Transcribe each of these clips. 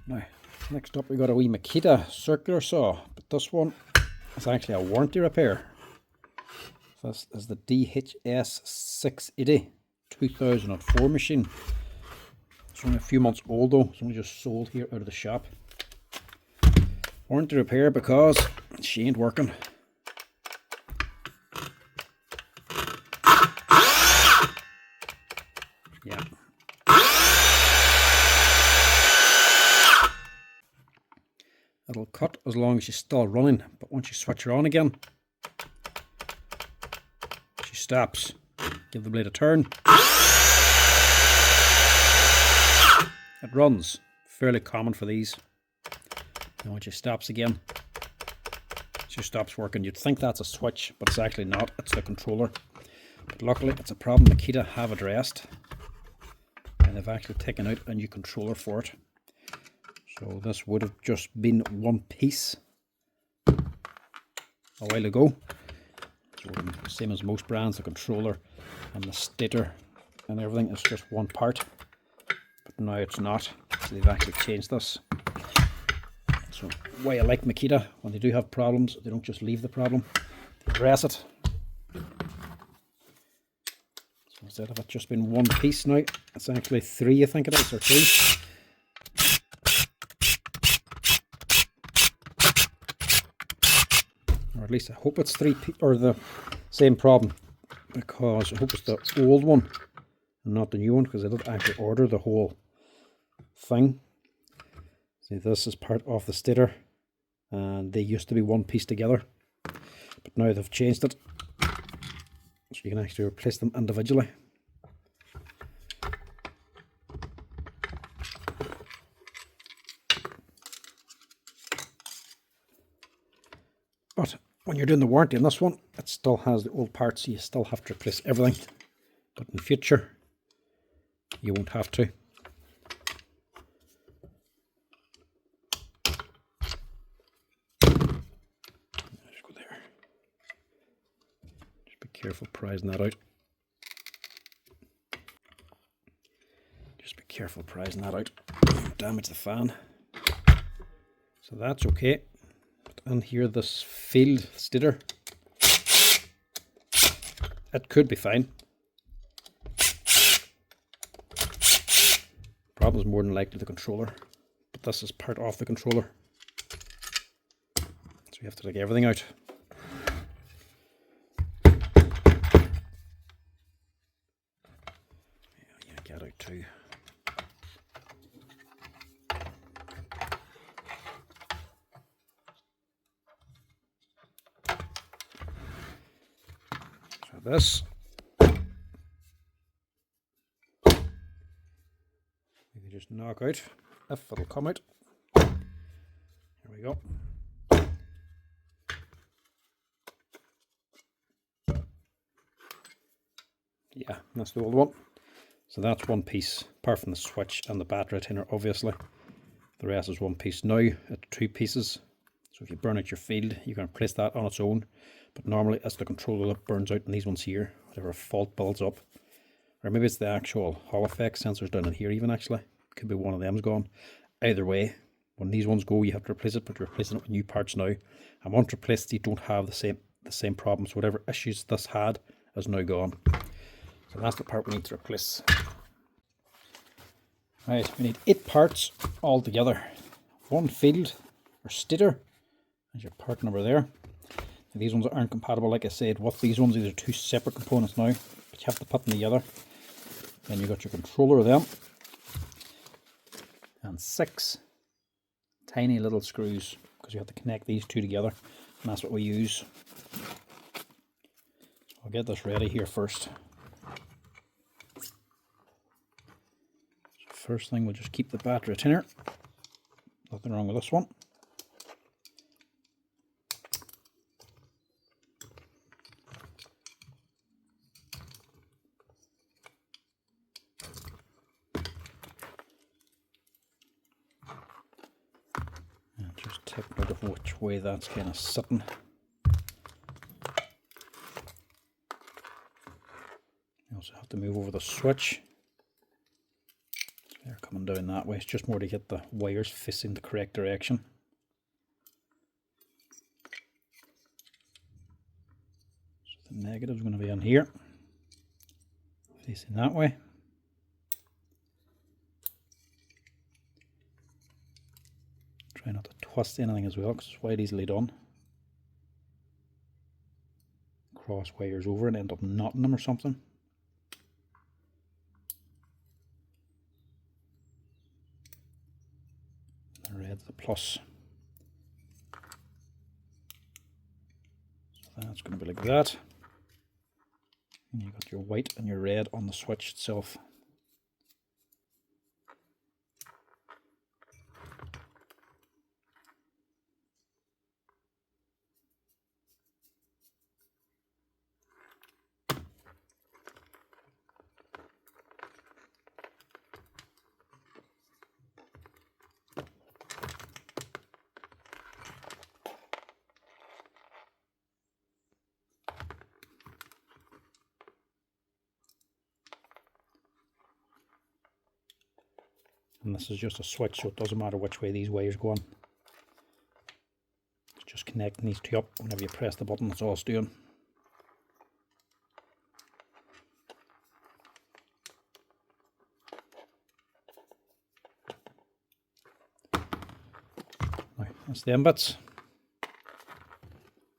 Now, next up we got a wee Makita circular saw, but this one is actually a warranty repair. This is the DHS 680 2004 machine. It's only a few months old though, it's only just sold here out of the shop. Warranty repair because she ain't working. Yeah. It'll cut as long as she's still running, but once you switch her on again, she stops. Give the blade a turn. It runs. Fairly common for these. And once she stops again, she stops working. You'd think that's a switch, but it's actually not. It's the controller. But luckily, it's a problem Makita have addressed. And they've actually taken out a new controller for it. So this would have just been one piece a while ago. So same as most brands, the controller and the stator and everything is just one part. But now it's not. So they've actually changed this. So why I like Makita, when they do have problems, they don't just leave the problem, they address it. So instead of it just being one piece now, it's actually three, I think it is, or two. Or at least I hope it's three, or the same problem, because I hope it's the old one and not the new one, because I did actually order the whole thing. See, this is part of the stator, and they used to be one piece together, but now they've changed it, so you can actually replace them individually. But when you're doing the warranty on this one, it still has the old parts, so you still have to replace everything. But in future, you won't have to. Just go there. Just be careful prizing that out. Just be careful prizing that out. Don't damage the fan. So that's okay. And here, this field stator, it could be fine. Problem is more than likely the controller, but this is part of the controller, so you have to take everything out. Yeah, get out too. This we can just knock out if it'll come out. Here we go. Yeah, that's the old one. So that's one piece, apart from the switch and the battery retainer, obviously. The rest is one piece. Now it's two pieces. So if you burn out your field, you can replace that on its own. But normally it's the controller that burns out in these ones here, whatever fault builds up. Or maybe it's the actual Hall effect sensors down in here even actually. Could be one of them's gone. Either way, when these ones go, you have to replace it, but you're replacing it with new parts now. And once replaced, you don't have the same problems. Whatever issues this had is now gone. So that's the part we need to replace. Right, we need 8 parts all together. One field or stator. There's your part number there. These ones aren't compatible, like I said, with these ones. These are two separate components now, but you have to put them together. Then you got your controller there, and 6 tiny little screws, because you have to connect these two together, and that's what we use. I'll get this ready here first. So first thing, we'll just keep the battery retainer. Nothing wrong with this one. Take note of which way that's kind of sitting. You also have to move over the switch. There, come coming down that way. It's just more to get the wires facing the correct direction. So the negative is going to be on here, facing that way. Try not to twist anything as well, because it's quite easily done. Cross wires over and end up knotting them or something. The red's the plus. So that's going to be like that. And you've got your white and your red on the switch itself. And this is just a switch, so it doesn't matter which way these wires go on. It's just connecting these two up. Whenever you press the button, that's all it's doing. Now, that's the end bits.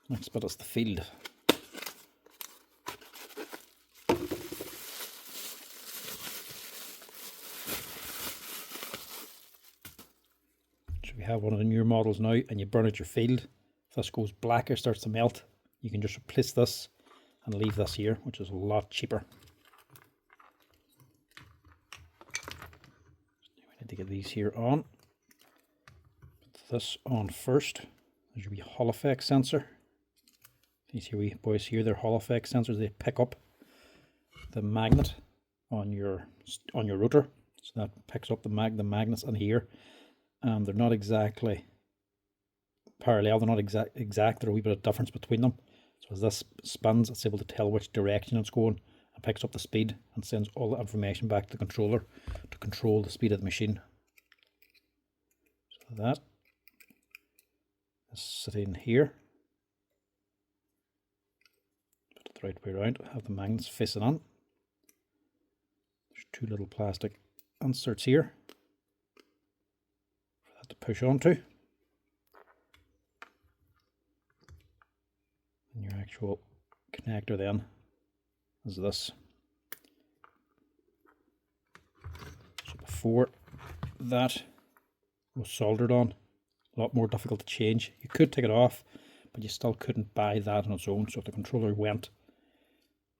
Next bit is the field. We have one of the newer models now, and you burn out your field. If this goes black or starts to melt, you can just replace this and leave this here, which is a lot cheaper. We need to get these here on. Put this on first. There's your wee Hall effect sensor. These here wee boys here, they're Hall effect sensors. They pick up the magnet on your rotor, so that picks up the magnets on here. They're not exactly parallel, they're not exact, there's a wee bit of difference between them. So as this spins, it's able to tell which direction it's going and picks up the speed and sends all the information back to the controller to control the speed of the machine. So that is sitting here. Put it the right way around, have the magnets facing on. There's two little plastic inserts here to push onto, and your actual connector then is this. So before that was soldered on, a lot more difficult to change. You could take it off, but you still couldn't buy that on its own. So if the controller went,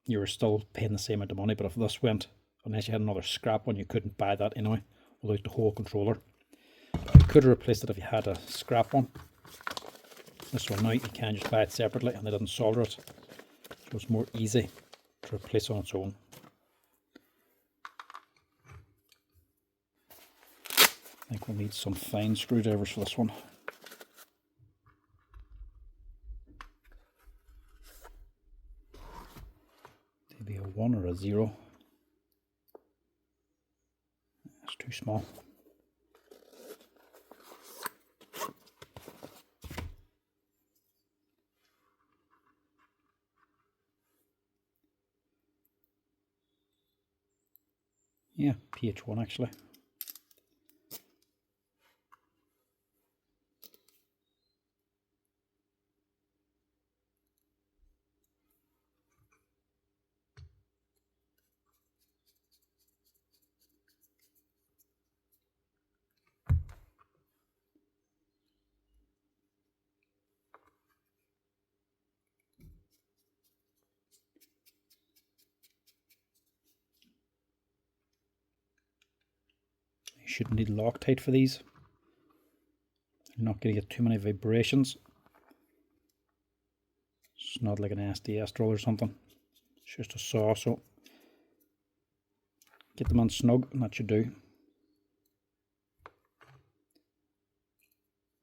you were still paying the same amount of money. But if this went, unless you had another scrap one, you couldn't buy that anyway without the whole controller. You could have replaced it if you had a scrap one. This one now, you can just buy it separately, and they didn't solder it, so it's more easy to replace on its own. I think we'll need some fine screwdrivers for this one. Maybe a 1 or a 0. It's too small. Yeah, PH1 actually. You shouldn't need Loctite for these. You're not going to get too many vibrations. It's not like an SDS drill or something. It's just a saw, so get them on snug, and that should do.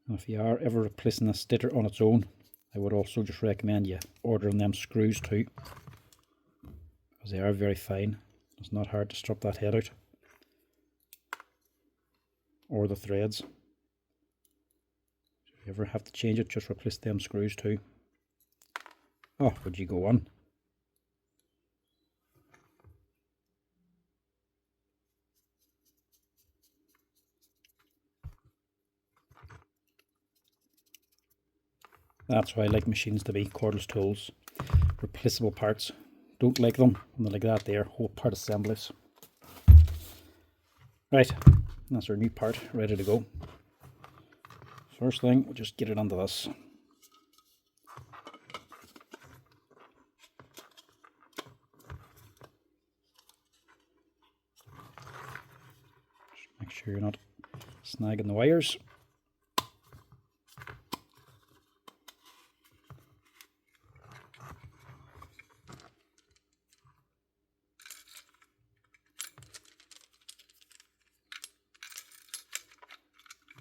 And if you are ever replacing a stator on its own, I would also just recommend you ordering them screws too, because they are very fine. It's not hard to strip that head out. or the threads. If you ever have to change it, just replace them screws too. Oh, would you go on? That's why I like machines to be cordless tools. Replaceable parts. Don't like them when they're like that there, whole part assemblies. Right, that's our new part ready to go. First thing, we'll just get it onto this. Just make sure you're not snagging the wires.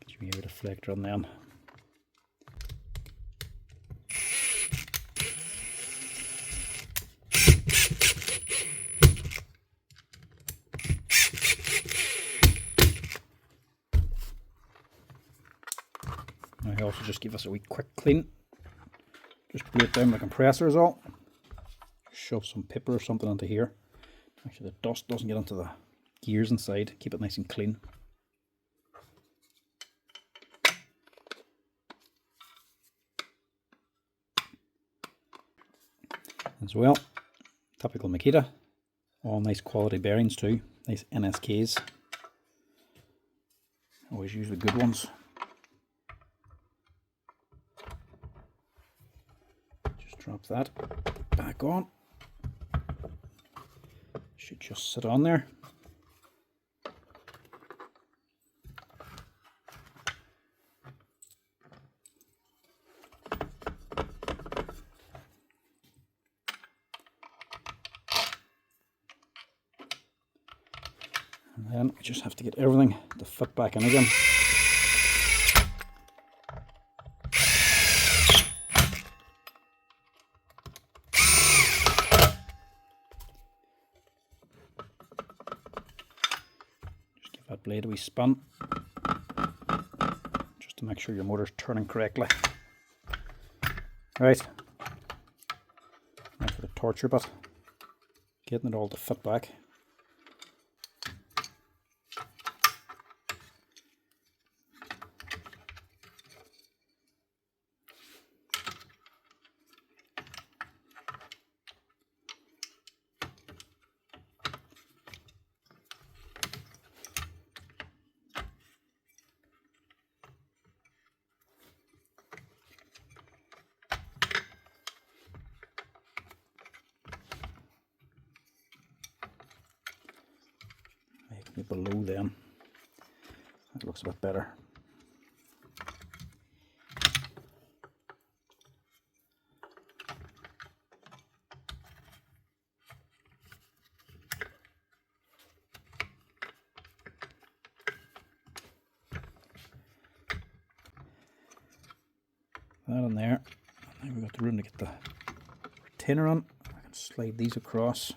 Get your ear deflector on them. I also just give us a wee quick clean. Just break down the compressor is all. Shove some paper or something onto here. Make sure the dust doesn't get onto the gears inside. Keep it nice and clean. As well, typical Makita. All nice quality bearings too. Nice NSKs. Always use the good ones. Drop that back on. Should just sit on there. And then we just have to get everything to fit back in again. That blade a wee spin just to make sure your motor's turning correctly. Right, now for the torture bit, getting it all to fit back. Below them, that looks a bit better. That in there, and then we've got the room to get the retainer on. I can slide these across.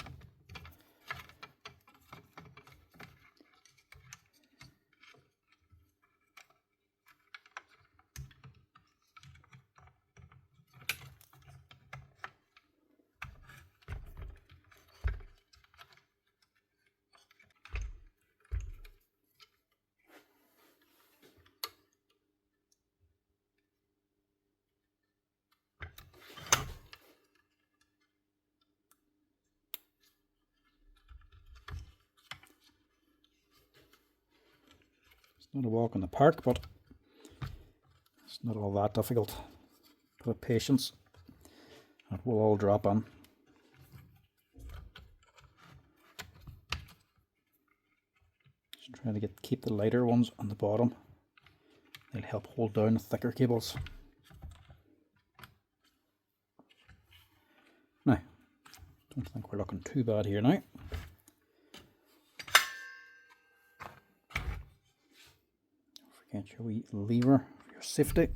It's not a walk in the park, but it's not all that difficult. Bit of patience, and we'll all drop on. Just trying to keep the lighter ones on the bottom. They'll help hold down the thicker cables. Now, don't think we're looking too bad here now. Don't forget your wee lever for your safety.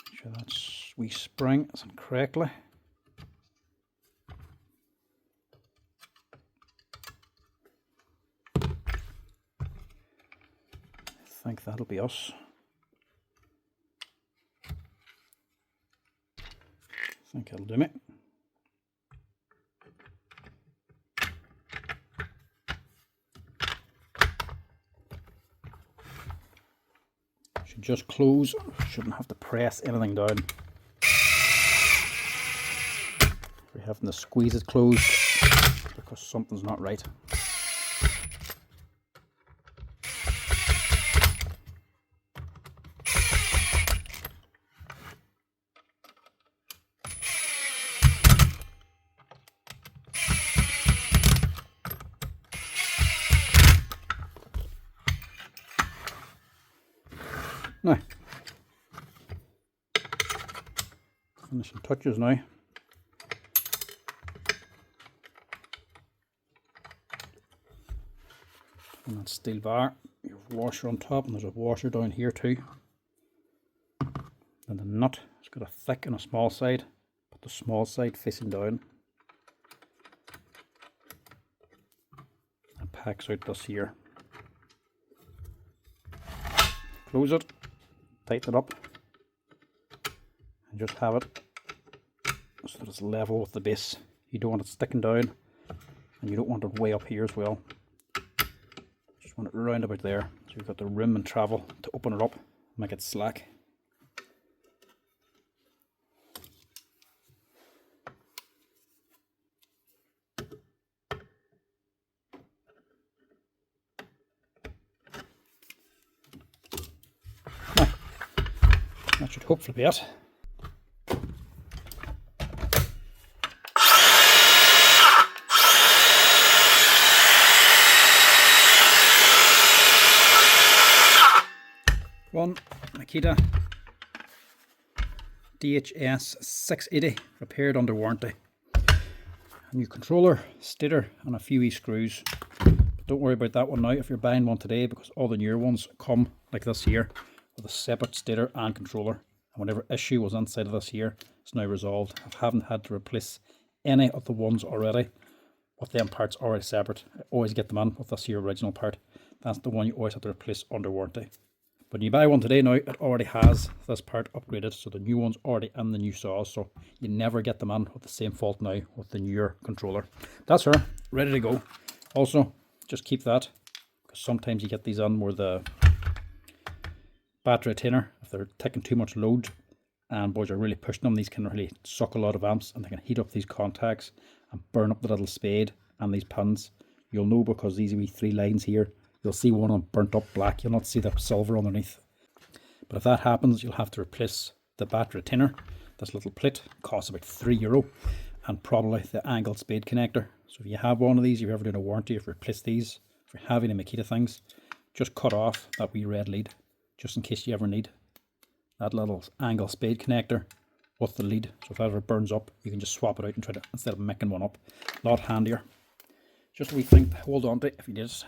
Make sure that wee spring is in correctly. think that'll be us. I think it'll do me. Should just close, shouldn't have to press anything down. We're having to squeeze it closed because something's not right. Now, finishing touches now. And that steel bar, you have a washer on top, and there's a washer down here too. And the nut has got a thick and a small side, but the small side facing down. And packs out this here. Close it, tighten it up, and just have it so that it's level with the base. You don't want it sticking down, and you don't want it way up here as well. Just want it round about there, so you've got the room and travel to open it up, make it slack. Now, that should hopefully be it. One Makita DHS 680 repaired under warranty. A new controller, stator and a few screws. But don't worry about that one now if you're buying one today, because all the newer ones come like this here with a separate stator and controller. And whatever issue was inside of this here is now resolved. I haven't had to replace any of the ones already with them parts already separate. I always get them in with this here original part. That's the one you always have to replace under warranty. When you buy one today now, it already has this part upgraded, so the new one's already in the new saws, so you never get them in with the same fault now with the newer controller. That's her, ready to go. Also, just keep that, because sometimes you get these on where the battery retainer, if they're taking too much load and boys are really pushing them, these can really suck a lot of amps and they can heat up these contacts and burn up the little spade and these pins. You'll know because these wee 3 lines here, you'll see one of them burnt up black. You'll not see the silver underneath. But if that happens, you'll have to replace the battery retainer. This little plate costs about €3, and probably the angled spade connector. So if you have one of these, if you're ever doing a warranty, if you replace these, if you're having any Makita things, just cut off that wee red lead, just in case you ever need that little angle spade connector with the lead. So if that ever burns up, you can just swap it out and try to, instead of making one up. A lot handier. Just a wee thing to hold on to if you need it.